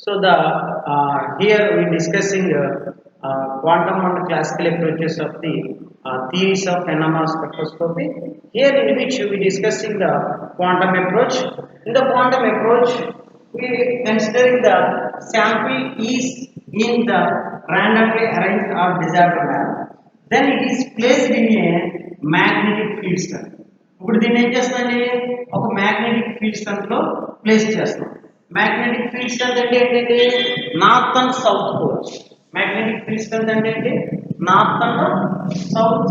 So the here we discussing quantum and classical approaches of the theories of NMR spectroscopy. Here in which we discussing the quantum approach. In the quantum approach, we considering the sample is in the randomly arranged or disordered manner. Then it is placed in a magnetic field strength. ఇప్పుడు దీన్ని ఏం చేస్తామండి ఒక magnetic field strength లో place చేస్తాం. Magnetic field strength అంటే ఏంటంటే north and south poles. Magnetic field strength అంటే ఏంటి నార్త్ అండ్ సౌత్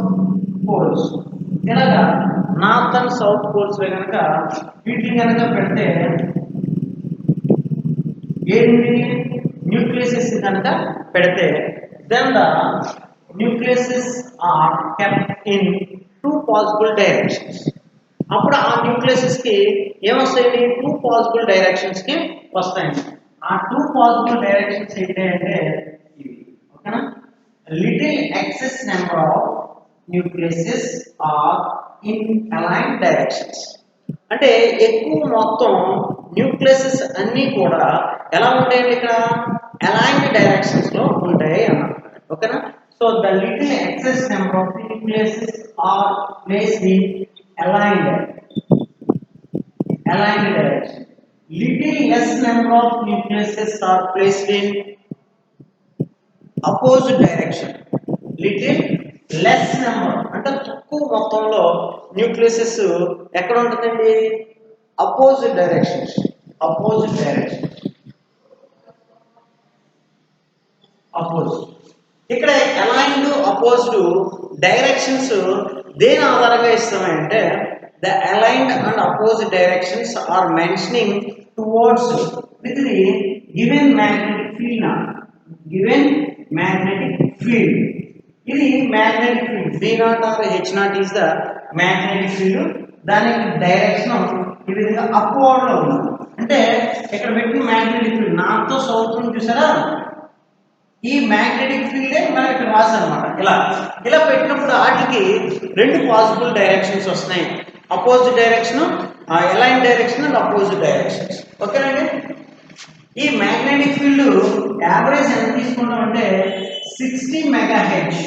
పోల్స్. ఇలాగా నార్త్ అండ్ సౌత్ పోల్స్ కనుక వీటిని కనుక పెడితే ఏంటి న్యూక్లియసెస్ కనుక పెడితే then the nucleuses are kept in two possible directions. అప్పుడు ఆ న్యూక్లియసెస్ కి ఏమొస్తాయండి టూ పాసిబుల్ డైరెక్షన్స్ కి వస్తాయండి. ఆ టూ పాసిబుల్ డైరెక్షన్స్ ఏంటి అంటే ఇవి ఓకేనా. Little excess number of nucleuses are in aligned directions. అంటే ఎక్కువ మొత్తం న్యూక్లియసెస్ అన్నీ కూడా ఎలా ఉంటాయండి ఇక్కడ అలైన్డ్ డైరెక్షన్స్ లో ఉంటాయి అన్నమాట ఓకేనా. So the little excess number of nucleuses are placed in aligned direction. Little less number of nucleuses are placed in opposite direction. Little less number అంటే తక్కువ మొత్తంలో న్యూక్లియసెస్ ఎక్కడ ఉంటుందండి opposite directions. Opposite directions opposite ఇక్కడ aligned opposed directions దేని ఆధారంగా ఇస్తామంటే the aligned and opposite directions are mentioning towards with the given magnetic field. Given magnetic field ఇది magnetic field V0 or H0 is the magnetic field. దానికి direction ఈ విధంగా upward లో ఉంది. అంటే ఇక్కడ పెట్టిన మ్యాగ్నెటిక్ ఫీల్డ్ నార్త్ సౌత్ చూసారా ఈ మ్యాగ్నెటిక్ ఫీల్డే మనం ఇక్కడ రాసామన్నమాట. ఇలా పెట్టినప్పుడు వాటికి రెండు పాసిబుల్ డైరెక్షన్స్ వస్తున్నాయి. Opposite direction align direction and opposite directions ఓకేనండి. ఈ మ్యాగ్నెటిక్ ఫీల్డ్ యావరేజ్ ఎంత తీసుకుంటాం అంటే 60 మెగాహెర్ట్జ్.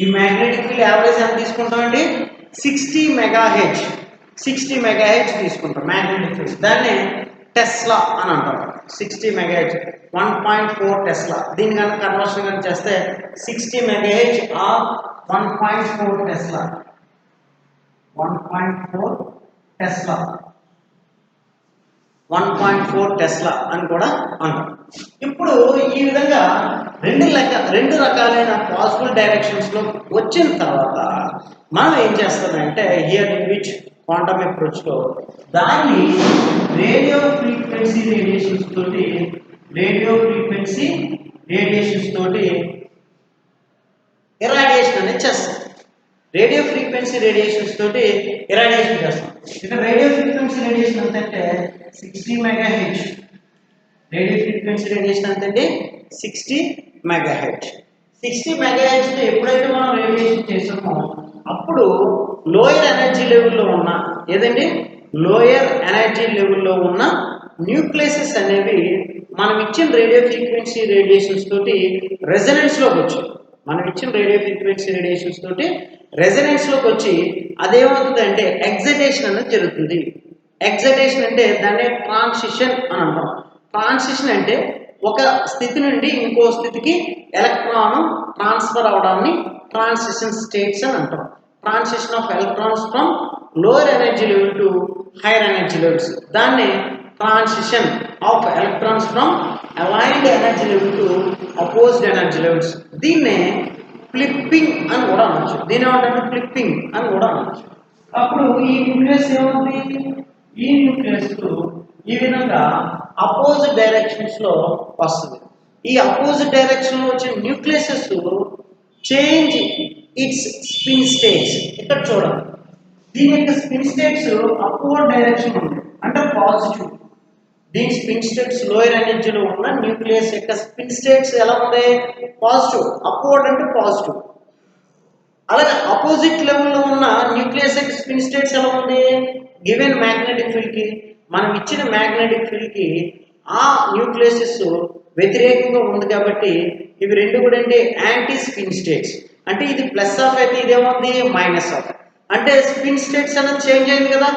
ఈ మ్యాగ్నెటిక్ ఫీల్డ్ యావరేజ్ ఎంత తీసుకుంటామండి 60 మెగాహెర్ట్జ్. 60 మెగాహెర్ట్జ్ తీసుకుంటాం మ్యాగ్నెటిక్ ఫీల్డ్. దాన్ని టెస్లా అని అంటారు. 60 మెగాహెర్ట్జ్ 1.4 టెస్లా. దీని కనుక కన్వర్షన్ కనుక చేస్తే 60 megahertz or 1.4 tesla. 1.4 tesla 1.4 tesla అని కూడా అంటారు. ఇప్పుడు ఈ విధంగా రెండు రకాలైన పాసిబుల్ డైరెక్షన్స్ లో వచ్చిన తర్వాత మనం ఏం చేస్తామంటే here in which quantum approach లో దాన్ని రేడియో ఫ్రీక్వెన్సీ రేడియేషన్స్ తోటి ఇరాడియేషన్ అనేది చేస్తాం. రేడియో ఫ్రీక్వెన్సీ రేడియేషన్స్ తోటి ఇరాడియేషన్ చేస్తాం. ఇక్కడ రేడియో ఫ్రీక్వెన్సీ రేడియేషన్ ఎంతంటే 60 మెగాహెర్ట్జ్. రేడియో ఫ్రీక్వెన్సీ రేడియేషన్ ఎంతంటే 60 మెగాహెర్ట్జ్. 60 మెగాహెర్ట్జ్ తో ఎప్పుడైతే మనం రేడియేషన్ చేసామో అప్పుడు లోయర్ ఎనర్జీ లెవెల్లో ఉన్న ఏదండి లోయర్ ఎనర్జీ లెవెల్లో ఉన్న న్యూక్లియసెస్ అనేవి మనం ఇచ్చిన రేడియో ఫ్రీక్వెన్సీ రేడియేషన్స్ తోటి రెజనెన్స్ లోకి వచ్చాయి. మనం ఇచ్చిన రేడియో ఫ్రీక్వెన్సీ రేడియేషన్స్ తోటి రెజనెన్స్ లోకి వచ్చి అదేమవుతుంది అంటే ఎగ్జైటేషన్ అనేది జరుగుతుంది. ఎగ్జైటేషన్ అంటే దాన్ని ట్రాన్సిషన్ అని అంటాం. ట్రాన్సిషన్ అంటే ఒక స్థితి నుండి ఇంకో స్థితికి ఎలక్ట్రాన్ ట్రాన్స్ఫర్ అవడాన్ని ట్రాన్సిషన్ స్టేట్స్ అని అంటాం. Transition of electrons from lower energy level to higher energy levels. దాన్ని transition of electrons from aligned energy level to opposed energy levels. దీన్నే ఫ్లిప్పింగ్ అని కూడా అనొచ్చు. దీని ఏమంటే ఫ్లిప్పింగ్ అని కూడా అనొచ్చు. అప్పుడు ఈ న్యూక్లియస్ ఏమవుతుంది ఈ న్యూక్లియస్ ఈ విధంగా అపోజిట్ డైరెక్షన్స్ లో వస్తుంది. ఈ అపోజిట్ డైరెక్షన్ లో వచ్చే nucleases change it's spin states. ఇక్కడ చూడండి దీని యొక్క స్పిన్ స్టేట్స్ అప్వర్డ్ డైరెక్షన్ ఉంది అంటే పాజిటివ్. దీని స్పిన్ స్టేట్స్ లోయర్ ఎనర్జీలో ఉన్న న్యూక్లియస్ యొక్క స్పిన్ స్టేట్స్ ఎలా ఉన్నాయి పాజిటివ్. అప్వర్డ్ అంటే పాజిటివ్. అలాగే అపోజిట్ లెవెల్లో ఉన్న న్యూక్లియస్ యొక్క స్పిన్ స్టేట్స్ ఎలా ఉంది గివెన్ మ్యాగ్నెటిక్ ఫీల్డ్ కి మనం ఇచ్చిన మ్యాగ్నెటిక్ ఫీల్డ్ కి ఆ న్యూక్లియస్ వ్యతిరేకంగా ఉంది కాబట్టి ఇవి రెండు కూడా అంటే యాంటీ స్పిన్ స్టేట్స్. అంటే ఇది ప్లస్ ఆఫ్ అయితే ఇదేమవుతుంది మైనస్ ఆఫ్. అంటే స్పిన్ స్టేట్స్ అనేది చేంజ్ అయింది కదా.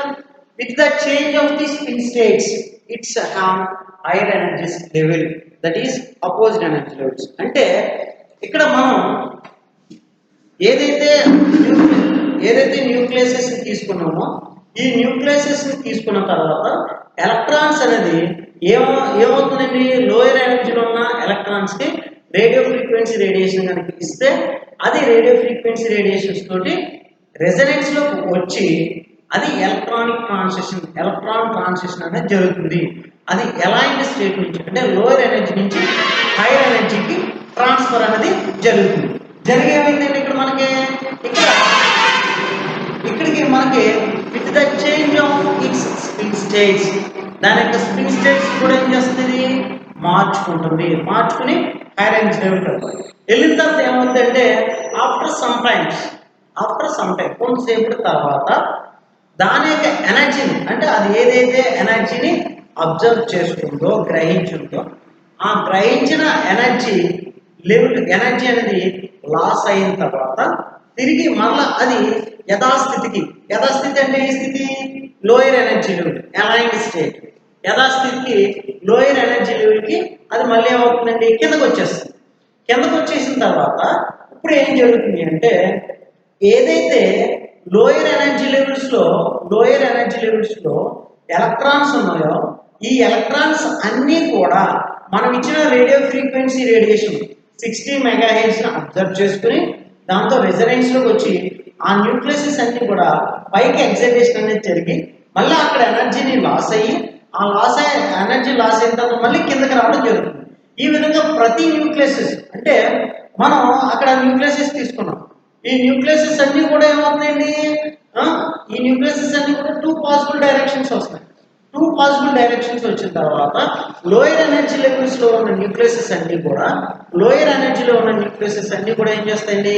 With the change of the spin states it's have hire energy level, that is opposite energy levels. అంటే ఇక్కడ మనం ఏదైతే న్యూక్లియసెస్ తీసుకున్నామో ఈ న్యూక్లియసెస్ తీసుకున్న తర్వాత ఎలక్ట్రాన్స్ అనేది ఏమవుతుందండి, లోయర్ ఎనర్జీలో ఉన్న ఎలక్ట్రాన్స్ కి రేడియో ఫ్రీక్వెన్సీ రేడియేషన్ కనుక ఇస్తే అది రేడియో ఫ్రీక్వెన్సీ రేడియేషన్స్ తోటి రెజనెన్స్ లోకి వచ్చి అది ఎలక్ట్రాన్ ట్రాన్సిషన్ అనేది జరుగుతుంది. అది ఎలాంటి స్టేట్ నుంచి అంటే లోయర్ ఎనర్జీ నుంచి హైయర్ ఎనర్జీకి ట్రాన్స్ఫర్ అనేది జరుగుతుంది. జరిగేమైందంటే ఇక్కడికి మనకి with the change of it's spin states, దాని యొక్క స్పిన్ స్టేట్స్ కూడా ఏం చేస్తుంది, మార్చుకుని హైయర్ ఎనర్జీ లెవెల్ వెళ్ళిన తర్వాత ఏమవుతుందంటే ఆఫ్టర్ సమ్ టైం కొంతసేపు తర్వాత దాని యొక్క ఎనర్జీని అంటే అది ఏదైతే ఎనర్జీని అబ్జర్వ్ చేసుకుందో గ్రహించుందో ఆ గ్రహించిన ఎనర్జీ అనేది లాస్ అయిన తర్వాత తిరిగి మళ్ళా అది యథాస్థితి అంటే ఈ స్థితి lower energy level aligned state. యథాస్థితికి లోయర్ ఎనర్జీ లెవెల్కి అది మళ్ళీ ఏమవుతుందండి కిందకు వచ్చేసిన తర్వాత ఇప్పుడు ఏం జరుగుతుంది అంటే ఏదైతే లోయర్ ఎనర్జీ లెవెల్స్ లో ఎలక్ట్రాన్స్ ఉన్నాయో ఈ ఎలక్ట్రాన్స్ అన్నీ కూడా మనం ఇచ్చిన radio frequency radiation 60 megahertz observe చేసుకుని దాంతో రెజనెన్స్ లోకి వచ్చి ఆ న్యూక్లియసెస్ అన్ని కూడా పైకి ఎగ్జైటేషన్ అనేది జరిగి మళ్ళీ అక్కడ ఎనర్జీని లాస్ అయ్యి ఎనర్జీ లాస్ అయిన తర్వాత మళ్ళీ కిందకి రావడం జరుగుతుంది. ఈ విధంగా ప్రతి న్యూక్లియసెస్ అంటే మనం అక్కడ న్యూక్లియసెస్ తీసుకున్నాం. ఈ న్యూక్లియసెస్ అన్ని కూడా ఏమవుతాయండి, ఈ న్యూక్లియసెస్ అన్ని కూడా 2 పాసిబుల్ డైరెక్షన్స్ వస్తాయి. 2 పాసిబుల్ డైరెక్షన్స్ వచ్చిన తర్వాత లోయర్ ఎనర్జీ లెవెల్స్ లో ఉన్న న్యూక్లియసెస్ అన్ని కూడా ఏం చేస్తాయండి,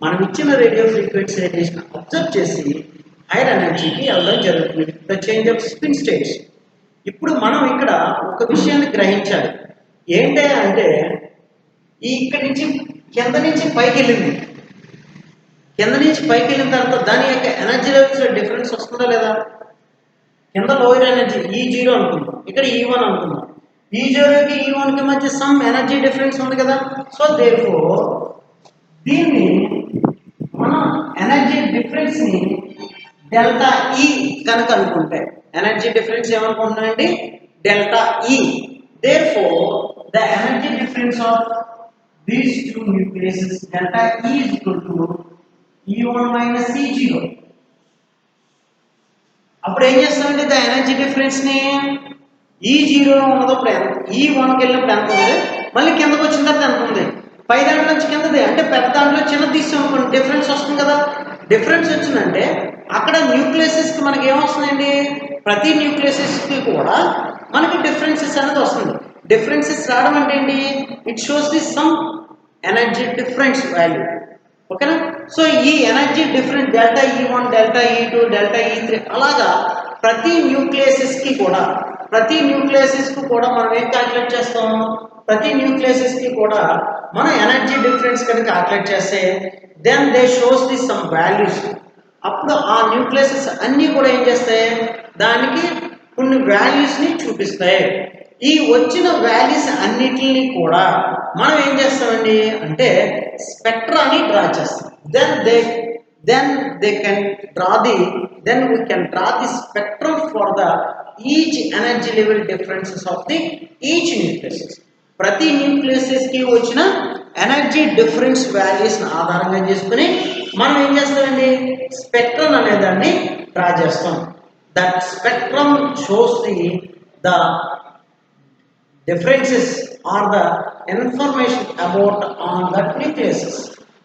మనం ఇచ్చిన రేడియో ఫ్రీక్వెన్సీ రేడియేషన్ అబ్జర్వ్ చేసి హైయర్ ఎనర్జీకి వెళ్ళడం జరుగుతుంది, the change of spin states. ఇప్పుడు మనం ఇక్కడ ఒక విషయాన్ని గ్రహించాలి. ఏంటి అంటే ఇక్కడి నుంచి కింద నుంచి పైకి వెళ్ళిన తర్వాత దాని యొక్క ఎనర్జీ లెవెల్స్ డిఫరెన్స్ వస్తుందా లేదా? కింద లోయర్ ఎనర్జీ E0 అనుకుందాం, ఇక్కడ E1 అనుకుందాం. E0కి E1కి మధ్య సమ్ ఎనర్జీ డిఫరెన్స్ ఉంది కదా. సో దేర్ఫోర్ దీన్ని మనం ఎనర్జీ డిఫరెన్స్ ని డెల్టా E కనుక అనుకుంటే ఎనర్జీ డిఫరెన్స్ ఏమనుకుంటున్నామండి, delta E. Therefore the energy difference of these 2 nucleuses delta E is equal to E1 minus E0. అప్పుడు ఏం చేస్తామంటే ద ఎనర్జీ డిఫరెన్స్ ని E0 ఉన్నప్పుడు E1కి వెళ్ళినప్పుడు ఎంత ఉంది, మళ్ళీ కిందకు వచ్చిన తర్వాత ఎంత ఉంది, పై దాంట్లో నుంచి కిందది అంటే పెద్ద దాంట్లో చిన్నది తీసాం అనుకోండి డిఫరెన్స్ వస్తుంది కదా. డిఫరెన్స్ వచ్చిందంటే అక్కడ న్యూక్లియసెస్ కి మనకి ఏమొస్తుందండి, ప్రతి న్యూక్లియసెస్ కి కూడా మనకి డిఫరెన్సెస్ అనేది వస్తుంది. డిఫరెన్సెస్ రావడం అంటే ఏంటి, it shows the some energy difference value. ఓకేనా. సో ఈ energy difference delta E1 delta E2 delta E3 అలాగా ప్రతి న్యూక్లియసెస్ కి కూడా మనం ఏం క్యాల్కులేట్ చేస్తాం, ప్రతి న్యూక్లియసెస్ కి కూడా మనం ఎనర్జీ డిఫరెన్స్ కనుక క్యాల్కులేట్ చేస్తే then they shows the some values. అప్పుడు ఆ న్యూక్లియసెస్ అన్నీ కూడా ఏం చేస్తాయి, దానికి కొన్ని వాల్యూస్ ని చూపిస్తాయి. ఈ వచ్చిన వాల్యూస్ అన్నిటిని కూడా మనం ఏం చేస్తామండి అంటే స్పెక్ట్రాని డ్రా చేస్తాం. then we can draw the spectrum for the each energy level differences of the each nucleus. ప్రతి న్యూక్లియసెస్ కి వచ్చిన ఎనర్జీ డిఫరెన్స్ వాల్యూస్ ఆధారంగా చేసుకుని మనం ఏం చేస్తామండి స్పెక్ట్రమ్ అనే దాన్ని డ్రా చేస్తాం. That spectrum shows the differences or the information about on that nucleus.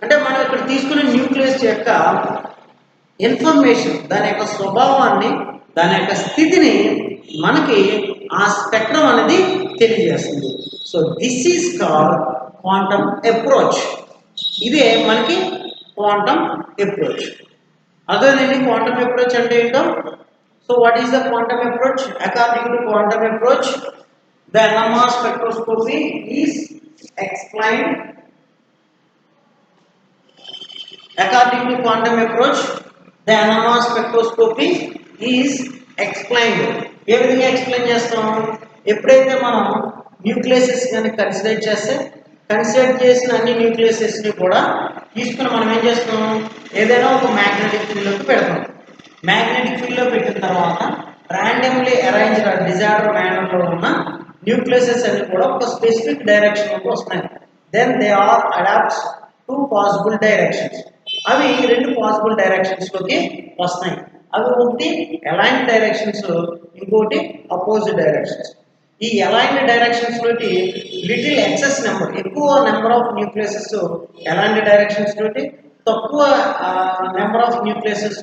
అంటే మనం ఇక్కడ తీసుకునే న్యూక్లియస్ యొక్క ఇన్ఫర్మేషన్, దాని యొక్క స్వభావాన్ని, దాని యొక్క స్థితిని మనకి ఆ స్పెక్ట్రమ్ అనేది తెలియజేస్తుంది. So this is called quantum approach. ఇదే మనకి క్వాంటమ్ అప్రోచ్. అదేనండి క్వాంటమ్ అప్రోచ్ అంటే ఏంటో. So what is the quantum approach? According to quantum approach The NMR spectroscopy is explained according to quantum approach. The NMR spectroscopy is explained. ఏ విధంగా explain చేస్తాం? ఎప్పుడైతే మనం nucleases కానీ కన్సిడర్ చేసిన అన్ని న్యూక్లియసెస్ ని కూడా తీసుకుని మనం ఏం చేస్తాం? ఏదైనా ఒక మ్యాగ్నెటిక్ ఫీల్డ్ లోకి పెడతాం. మ్యాగ్నెటిక్ ఫీల్డ్ లో పెట్టిన తర్వాత ర్యాండమ్లీ అరేంజ్డ్ డిజార్డర్ మేనర్ లో ఉన్న న్యూక్లియసెస్ అన్ని కూడా ఒక స్పెసిఫిక్ డైరెక్షన్ లోకి వస్తాయి. Then they are adapts two possible directions. అవి రెండు పాసిబుల్ డైరెక్షన్స్ లోకి వస్తాయి. అవి ఒకటి అలైన్డ్ డైరెక్షన్స్, ఇంకోటి అపోజిట్ డైరెక్షన్స్. ఈ అలైన్డ్ డైరెక్షన్స్ తోటి లిటిల్ ఎక్సెస్ నెంబర్, ఎక్కువ number of nucleuses aligned directions తోటి, తక్కువ number of nucleuses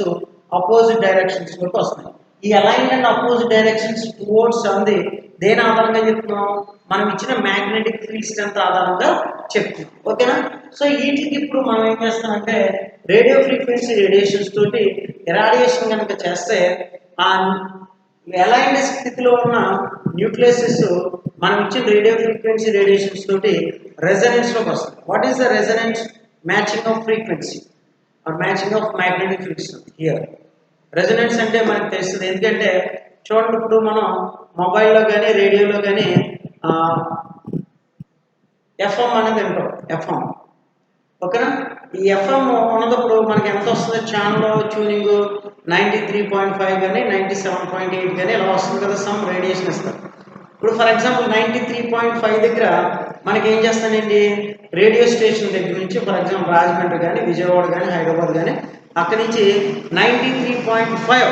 opposite directions లోకి వస్తాయి. ఈ aligned and opposite directions towards అంది దేని ఆధారంగా చెప్తున్నాం? మనం ఇచ్చిన మ్యాగ్నెటిక్ ఫీల్డ్ స్ట్రెంత్ ఆధారంగా చెప్తున్నాం. ఓకేనా? సో వీటికి ఇప్పుడు మనం ఏం చేస్తామంటే రేడియో ఫ్రీక్వెన్సీ రేడియేషన్స్ తోటి ఇరాడియేషన్ కనుక చేస్తే ఆ అలైన్డ్ స్థితిలో ఉన్న న్యూక్లియసెస్ మనం ఇచ్చిన రేడియో ఫ్రీక్వెన్సీ రేడియేషన్స్ తోటి రెజనెన్స్ లోకి వస్తాయి. What is the resonance? Matching off frequency or matching of magnetic field strength. Here resonance అంటే మనకు తెలుస్తుంది. ఎందుకంటే చూడండి, ఇప్పుడు మనం మొబైల్లో కానీ రేడియోలో కానీ ఎఫ్ఎం అనేది వింటాం. ఎఫ్ఎం, ఓకేనా? ఈ ఎఫ్ఎం ఉన్నప్పుడు మనకి ఎంత వస్తుంది? ఛానల్ ట్యూనింగ్ 93.5 కానీ 97.8 కానీ ఇలా వస్తుంది కదా, సమ్ రేడియేషన్ ఇస్తారు. ఇప్పుడు ఫర్ ఎగ్జాంపుల్ 93.5 దగ్గర మనకి ఏం చేస్తానండి, రేడియో స్టేషన్ దగ్గర నుంచి ఫర్ ఎగ్జాంపుల్ రాజమండ్రి కానీ విజయవాడ కానీ హైదరాబాద్ కానీ అక్కడి నుంచి 93.5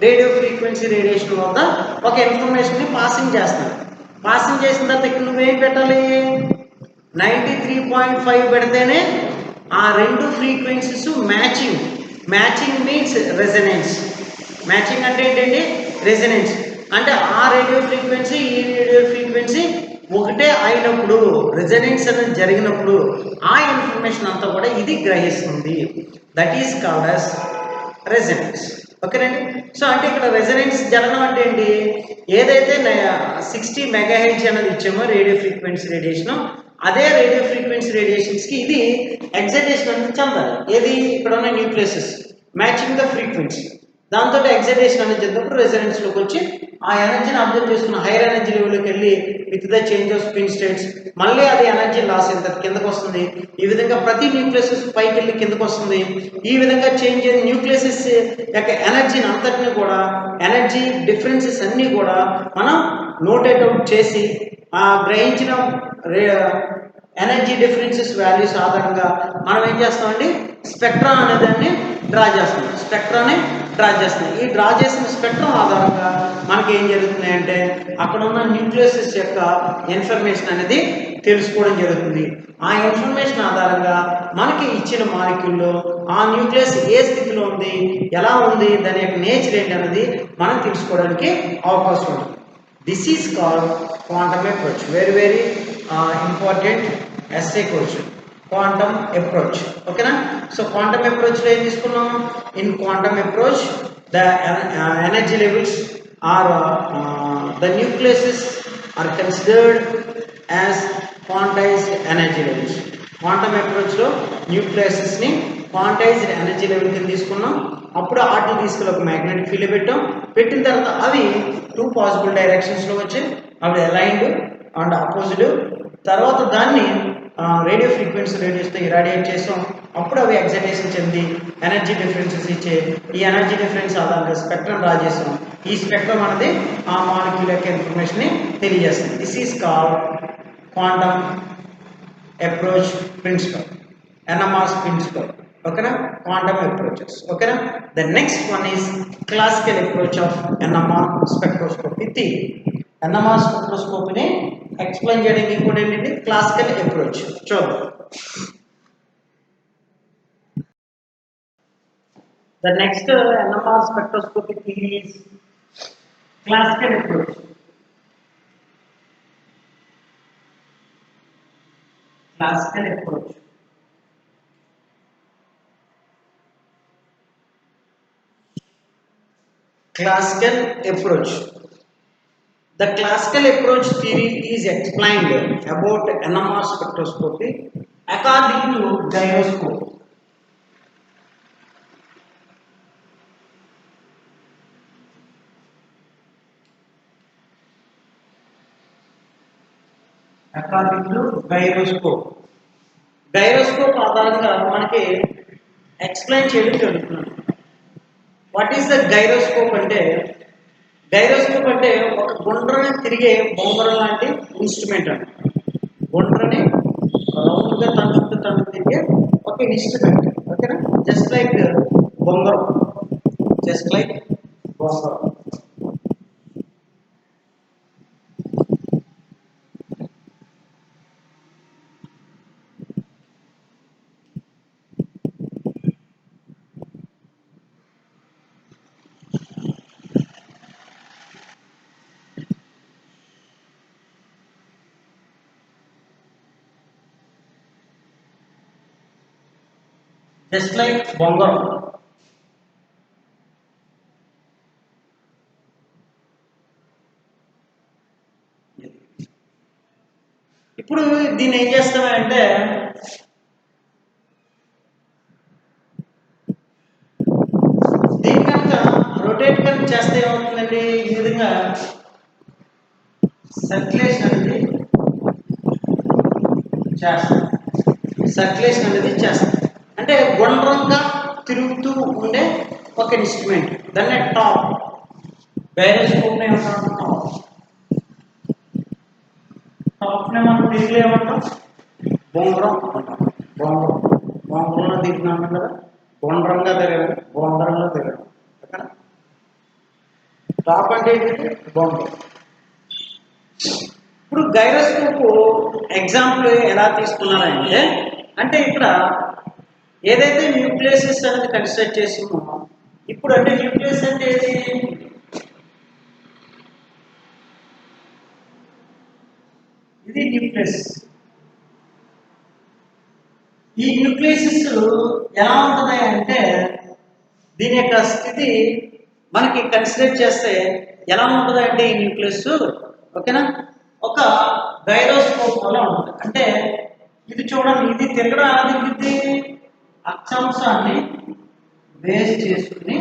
రేడియో ఫ్రీక్వెన్సీ రేడియేషన్ వద్ద ఒక ఇన్ఫర్మేషన్ని పాసింగ్ చేస్తాను. పాసింగ్ చేసిన తర్వాత ఇక్కడ నువ్వేం పెట్టాలి? 93.5 పెడితేనే ఆ రెండు frequencies matching means resonance. Matching అంటే ఏంటండి? రెజనెన్స్ అంటే ఆ రేడియో ఫ్రీక్వెన్సీ ఈ రేడియో ఫ్రీక్వెన్సీ ఒకటే అయినప్పుడు, రెజనెన్స్ అనేది జరిగినప్పుడు ఆ ఇన్ఫర్మేషన్ అంతా కూడా ఇది గ్రహిస్తుంది. That is called as resonance. ఓకేనండి? సో అంటే ఇక్కడ రెజనెన్స్ జరగడం అంటే ఏంటి? ఏదైతే 60 మెగాహెర్ట్జ్ అనేది ఇచ్చామో రేడియో ఫ్రీక్వెన్సీ రేడియేషన్, అదే రేడియో ఫ్రీక్వెన్సీ రేడియేషన్స్కి ఇది ఎగ్జైటేషన్ అనేది చెందాలి. ఏది? ఇక్కడ ఉన్న న్యూక్లియసెస్ మ్యాచింగ్ ద ఫ్రీక్వెన్సీ, దాంతో ఎగ్జైటేషన్ అనేది చెందినప్పుడు రెజనెన్స్లోకి వచ్చి ఆ ఎనర్జీని అబ్జర్వ్ చేసుకున్న హైయర్ ఎనర్జీ లెవెల్లోకి వెళ్ళి with the change of spin states మళ్ళీ అది ఎనర్జీ లాస్ అయిన తర్వాత కిందకు వస్తుంది. ఈ విధంగా ప్రతి న్యూక్లియసెస్ పైకి వెళ్ళి కిందకు వస్తుంది. ఈ విధంగా చేంజ్ అయిన న్యూక్లియసెస్ యొక్క ఎనర్జీని అంతటిని కూడా, ఎనర్జీ డిఫరెన్సెస్ అన్నీ కూడా మనం నోటేట్ అవుట్ చేసి ఆ గ్రహించిన ఎనర్జీ డిఫరెన్సెస్ వాల్యూస్ ఆధారంగా మనం ఏం చేస్తామండి, స్పెక్ట్రా అనే దాన్ని డ్రా చేస్తాం. ఈ డ్రా చేసిన స్పెక్ట్రం ఆధారంగా మనకి ఏం జరుగుతుంది అంటే అక్కడ ఉన్న న్యూక్లియసెస్ యొక్క ఇన్ఫర్మేషన్ అనేది తెలుసుకోవడం జరుగుతుంది. ఆ ఇన్ఫర్మేషన్ ఆధారంగా మనకి ఇచ్చిన మాలిక్యూల్లో ఆ న్యూక్లియస్ ఏ స్థితిలో ఉంది, ఎలా ఉంది, దాని యొక్క నేచర్ ఏంటి అనేది మనం తెలుసుకోవడానికి అవకాశం ఉంటుంది. This is called quantum approach. Very important SA question, quantum approach. ఓకేనా? సో క్వాంటమ్ అప్రోచ్లో ఏం తీసుకున్నాం? In quantum approach the energy levels or the nucleuses are considered as quantized energy levels. Quantum అప్రోచ్లో న్యూక్లియసెస్ని క్వాంటైజ్డ్ ఎనర్జీ లెవెల్ కింద తీసుకున్నాం. అప్పుడు ఆటలు తీసుకెళ్ళి ఒక మ్యాగ్నెటిక్ ఫీల్డ్ పెట్టిన తర్వాత అవి 2 పాసిబుల్ డైరెక్షన్స్లో వచ్చాయి. అవి అలైన్డ్ అండ్ అపోజిట్. తర్వాత దాన్ని రేడియో ఫ్రీక్వెన్సీ రేడియోస్తో ఇరాడియేట్ చేసాం. అప్పుడు అవి ఎగ్జైటేషన్ చెంది ఎనర్జీ డిఫరెన్సెస్ ఇచ్చే ఈ ఎనర్జీ డిఫరెన్స్ ఆధారంగా స్పెక్ట్రమ్ డ్రా చేసాం. ఈ స్పెక్ట్రమ్ అనేది ఆ మాలిక్యూల్ యొక్క ఇన్ఫర్మేషన్ని తెలియజేస్తుంది. This is called quantum approach principle, NMR's principle. Okay, quantum approaches. Okay, the next one is classical approach of NMR spectroscopy theory. NMR spectroscopy ne explain cheyadiki inkote enti classical approach. Chudam. The next NMR spectroscopy theory is classical approach. Classical approach. Classical approach. The classical approach theory is explained about NMR spectroscopy according to gyroscope. According to gyroscope. Gyroscope ఆధారంగా మనకి explain చేయడం జరుగుతుంది. What is the gyroscope అంటే, gyroscope అంటే ఒక గుండ్రని తిరిగే బొంగరం లాంటి ఇన్స్ట్రుమెంట్ అండి. గుండ్రని రౌండ్గా తను తిరిగే ఒక ఇన్స్ట్రుమెంట్. ఓకేనా, జస్ట్ లైక్ బొంగరం, జస్ట్ లైక్ బొంగరం. జస్ట్ లైక్ బొంగరం. ఇప్పుడు దీన్ని ఏం చేస్తామంటే, దీన్ని కనుక రొటేట్ కనుక చేస్తే ఏమవుతుందండి, ఈ విధంగా సర్క్యులేషన్ అనేది చేస్తాం. సర్క్యులేషన్ అనేది చేస్తాం అంటే గుండ్రంగా తిరుగుతూ ఉండే ఒక ఇన్స్ట్రుమెంట్, దాన్ని టాప్. గైరోస్కోప్ ఏమంటాం, టాప్. టాప్నే మనం తెలుగులో ఏమంటాం, బొంగరం అంటాం. బొంగరం, బొంగరంలో దిగుతున్నాం కదా, గుండ్రంగా తిరగడం, బొంగరంలో తిరగడం. ఓకేనా, టాప్ అంటే ఏంటి, బొంగరం. ఇప్పుడు గైరోస్కోప్ ఎగ్జాంపుల్ ఎలా తీసుకున్నారంటే, అంటే ఇక్కడ ఏదైతే న్యూక్లియస్ అనేది కన్స్ట్రక్ట్ చేసామో, ఇప్పుడు అంటే న్యూక్లియస్ అంటే ఏది, ఇది న్యూక్లియస్. ఈ న్యూక్లియస్ ఎలా ఉంటుంది అంటే, దీని యొక్క స్థితి మనకి కన్సిడర్ చేస్తే ఎలా ఉంటుంది అంటే, ఈ న్యూక్లియస్ ఓకేనా ఒక గైరోస్కోప్ వల్ల ఉంటుంది. అంటే ఇది చూడండి, ఇది తిరగడం ఎలా తిరుగుతుంది, అక్షాంశాన్ని బేస్ చేసుకుని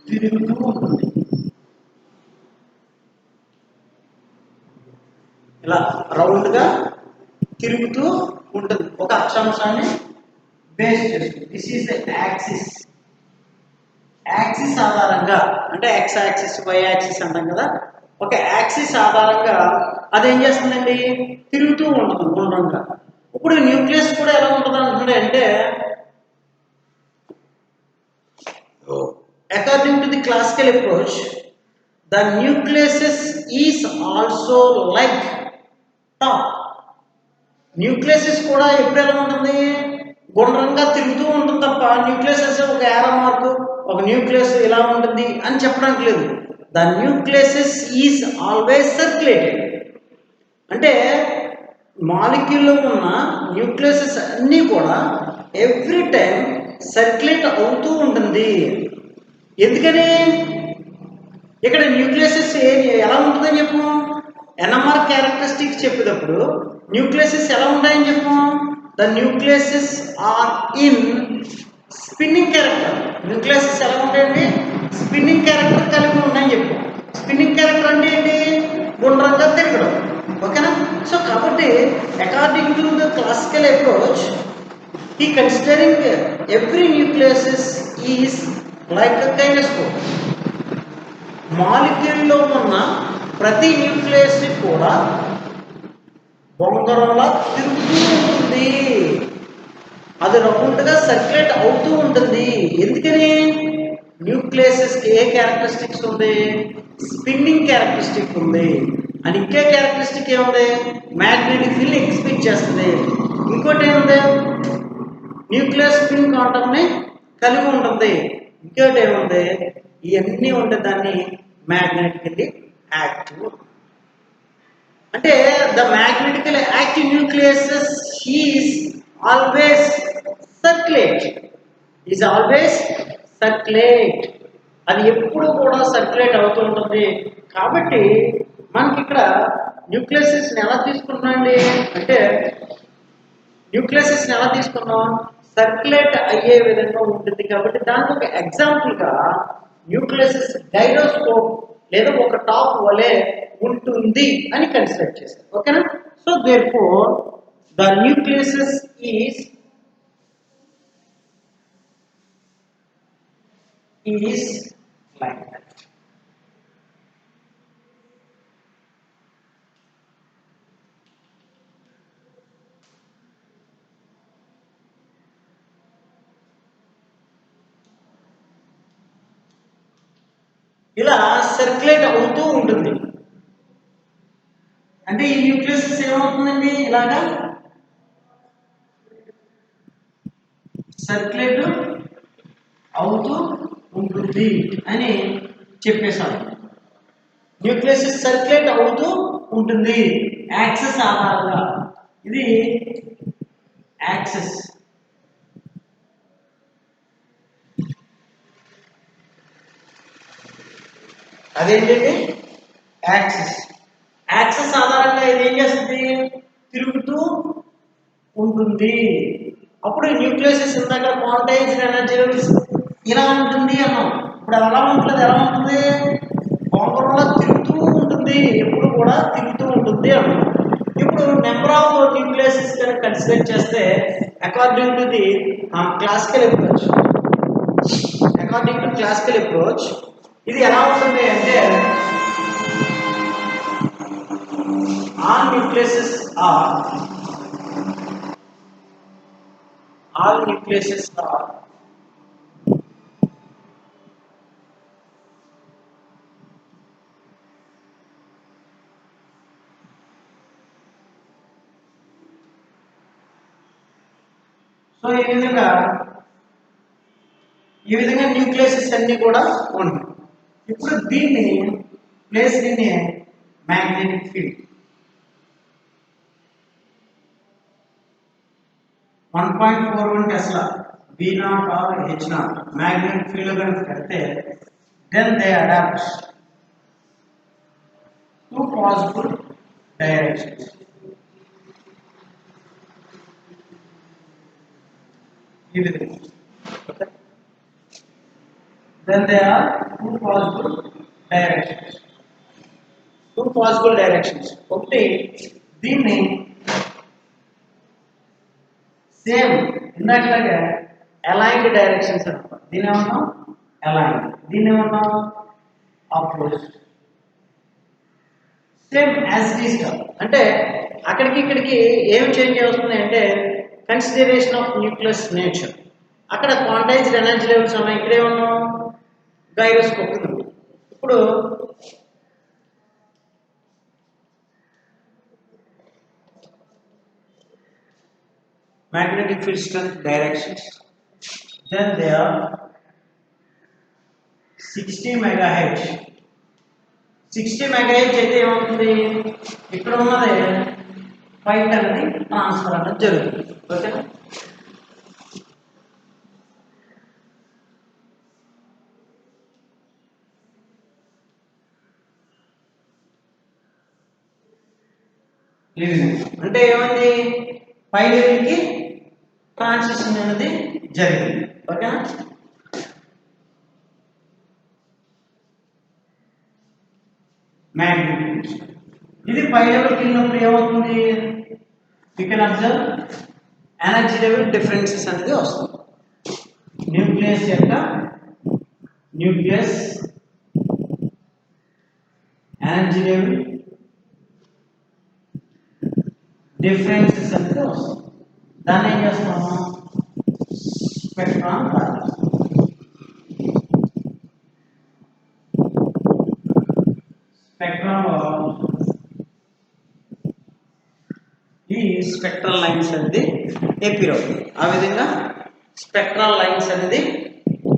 తిరుగుతూ ఉంటుంది. ఇలా రౌండ్గా తిరుగుతూ ఉంటుంది ఒక అక్షాంశాన్ని బేస్ చేసుకుని. This is the axis. Axis ఆధారంగా అంటే ఎక్స్ యాక్సిస్, వై యాక్సిస్ అంటాం కదా, ఒక యాక్సిస్ ఆధారంగా అదేం చేస్తుందండి, తిరుగుతూ ఉంటుంది గుండ్రంగా. ఇప్పుడు న్యూక్లియస్ కూడా ఎలా ఉంటుంది అంటున్నాడు అంటే, according to the classical approach, the nucleus is also like top. Nucleus కూడా ఎప్పుడు ఎలా ఉంటుంది, గుండ్రంగా తిరుగుతూ ఉంటుంది తప్ప న్యూక్లియస్ ఒక ఏరో మార్కు, ఒక న్యూక్లియస్ ఇలా ఉంటుంది అని చెప్పడానికి లేదు. The nucleus is always circulated. అంటే మాలిక్యూల్లో ఉన్న న్యూక్లియస్ అన్నీ కూడా ఎవ్రీ టైం సర్క్యులేట్ అవుతూ ఉంటుంది. ఎందుకని, ఇక్కడ న్యూక్లియస్ ఎలా ఉంటుందని చెప్పు, ఎన్ఎంఆర్ క్యారెక్టరిస్టిక్స్ చెప్పేటప్పుడు న్యూక్లియస్ ఎలా ఉంటాయని చెప్పు, the nucleus are in spinning character. Nucleus ఎలా ఉంటాయండి, స్పిన్నింగ్ క్యారెక్టర్ కలిగి ఉన్నాయని చెప్పు. స్పిన్నింగ్ క్యారెక్టర్ అంటే ఏంటి, గుండ్రంగా తిరగడం. ఓకేనా, సో కాబట్టి according to the classical approach, ఈ considering every nucleus is like a gyroscope. మాలిక్యూల్లో ఉన్న ప్రతి న్యూక్లియస్ కూడా బొంగరంలా తిరుగుతూ ఉంటుంది, అది రౌండ్గా సర్క్యులేట్ అవుతూ ఉంటుంది. ఎందుకని, న్యూక్లియస్ ఏ క్యారెక్టరిస్టిక్స్ ఉంది, స్పిన్నింగ్ క్యారెక్టరిస్టిక్ ఉంది. అని ఇంకే క్యారెక్టరిస్టిక్ ఏముంది, మ్యాగ్నెటిక్ ఫీల్డ్ ఎక్స్పెక్ట్ చేస్తుంది. ఇంకోటి ఏముంది, న్యూక్లియస్ స్పిన్ క్వాంటమ్ని కలిగి ఉంటుంది. ఇంకోటి ఏముంది, ఇవన్నీ ఉంటే దాన్ని మ్యాగ్నెటికల్లీ యాక్టివ్. అంటే the మ్యాగ్నెటికల్లీ active nucleus is always circulate, is always circulate. అది ఎప్పుడు కూడా సర్క్యులేట్ అవుతూ ఉంటుంది. కాబట్టి మనకి ఇక్కడ న్యూక్లియస్ని ఎలా తీసుకున్నాండి అంటే న్యూక్లియస్ని ఎలా తీసుకున్నాం, సర్క్యులేట్ అయ్యే విధంగా ఉంటుంది. కాబట్టి దానికి ఒక ఎగ్జాంపుల్గా న్యూక్లియస్ గైరోస్కోప్ లేదా ఒక టాప్ వలె ఉంటుంది అని కన్సిడర్ చేశారు. ఓకేనా. So therefore the nucleus is like that. ఇలా సర్క్యులేట్ అవుతూ ఉంటుంది. అంటే ఈ న్యూక్లియస్ ఏమవుతుందండి, ఇలాగా సర్క్యులేట్ అవుతూ ఉంటుంది అని చెప్పేశాం. న్యూక్లియస్ సర్క్యులేట్ అవుతూ ఉంటుంది యాక్సెస్ ఆధారంగా. ఇది యాక్సెస్. అదేంటండి యాక్సెస్. యాక్సెస్ ఆధారంగా ఇది ఏం చేస్తుంది, తిరుగుతూ ఉంటుంది. అప్పుడు న్యూక్లియస్ ఇందాక క్వాంటైజ్డ్ ఎనర్జీ లెవెల్స్ ఇలా ఉంటుంది అన్నాం. ఇప్పుడు అది ఎలా ఉంటుంది, ఎలా ఉంటుంది, బొంగరంలో తిరుగుతూ ఉంటుంది, ఎప్పుడు కూడా తిరుగుతూ ఉంటుంది అన్నాం. ఇప్పుడు నెంబర్ ఆఫ్ న్యూక్లియస్ కనుక కన్సిడర్ చేస్తే according to the classical approach, ఇది ఎలా ఉంటుంది అంటే all nucleuses are సో ఈ విధంగా న్యూక్లియస్ అన్ని కూడా ఉంటాయి. ఇప్పుడు దీన్ని magnetic field 1.41 Tesla V0 or H0 magnetic field కనుక పెడితే then they adapt two possible directions. Then there are two possible directions. ఒకటి దీన్ని సేమ్ ఇందాకలాగా అలైన్డ్ డైరెక్షన్స్ అంటాం. దీని ఏమన్నాం అలైన్డ్, దీన్ని ఏమన్నాం opposite. Same as it is. అంటే అక్కడికి ఇక్కడికి ఏం చేంజ్ అవుతుంది అంటే కన్సిడరేషన్ ఆఫ్ న్యూక్లియస్ నేచర్. అక్కడ క్వాంటైజ్డ్ ఎనర్జీ లెవెల్స్ ఉన్నాయి, ఇక్కడ ఏమన్నాం గైరోస్కోప్. ఇప్పుడు magnetic field strength directions, then they are 60 megahertz. 60 megahertz అయితే ఏమవుతుంది, ఇక్కడ ఉన్నది ఫైట్ అనేది ట్రాన్స్ఫర్ అనేది జరుగుతుంది. ఓకేనా. అంటే ఏమైంది, పై లెవెల్కి ట్రాన్సిషన్ అనేది జరిగింది. ఓకేనా. మ్యాగ్నెటిక్ ఇది పై లెవెల్కి వెళ్ళినప్పుడు ఏమవుతుంది, you can observe energy level differences అనేది వస్తుంది. న్యూక్లియస్ ఎనర్జీ లెవెల్ డిఫరెన్సెస్ అనేది వస్తుంది. దాన్ని ఏం చేస్తాము, స్పెక్ట్రాన్ రాయాలి. స్పెక్ట్రాన్లో ఈ స్పెక్ట్రల్ లైన్స్ అనేది ఎపిర్ అవుతుంది. ఆ విధంగా స్పెక్ట్రల్ లైన్స్ అనేది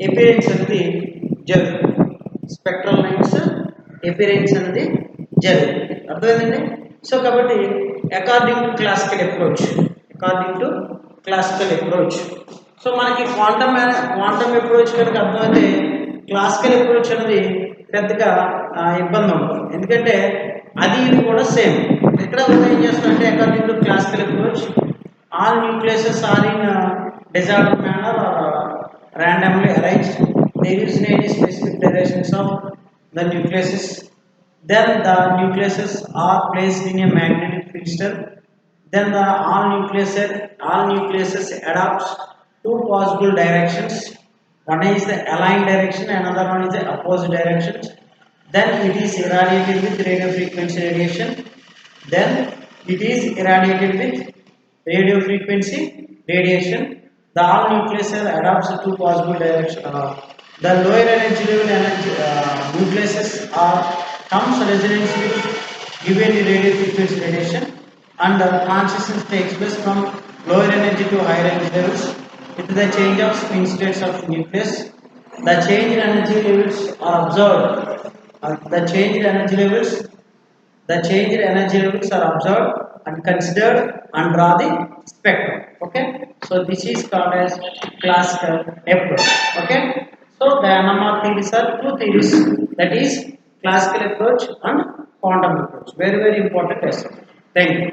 ఎపిరెన్స్ అనేది జరుగుతుంది. స్పెక్ట్రల్ లైన్స్ ఎపిరెన్స్ అనేది జరుగుతుంది. అర్థమైందండి. సో కాబట్టి according to classical approach, so మనకి క్వాంటమ్ అప్రోచ్ కనుక అర్థమైతే క్లాసికల్ అప్రోచ్ అనేది పెద్దగా ఇబ్బంది ఉండదు, ఎందుకంటే అది ఇది కూడా సేమ్. ఇక్కడ ఏం చేస్తారంటే according to classical approach all nucleuses are in disorder manner or randomly arranged. There is no any specific directions of the nucleuses. Then the nucleuses are placed in a magnetic field. Then the all nucleuses adopts two possible directions. One is the aligned direction, another one is the opposite direction. Then it is irradiated with radio frequency radiation. Then it is irradiated with radio frequency radiation. The all nucleus adopts two possible directions. The lower energy level nucleuses are comes resonance with given radio frequency radiation, and the transition takes place from lower energy to higher energy levels with the change of spin states of nucleus. The change in energy levels are observed. The change in energy levels are observed and considered and draw the spectrum. Okay, so this is called as classical approach. Okay, so the NMR theories are two theories, that is classical approach and quantum approach. Very important lesson. Thank you.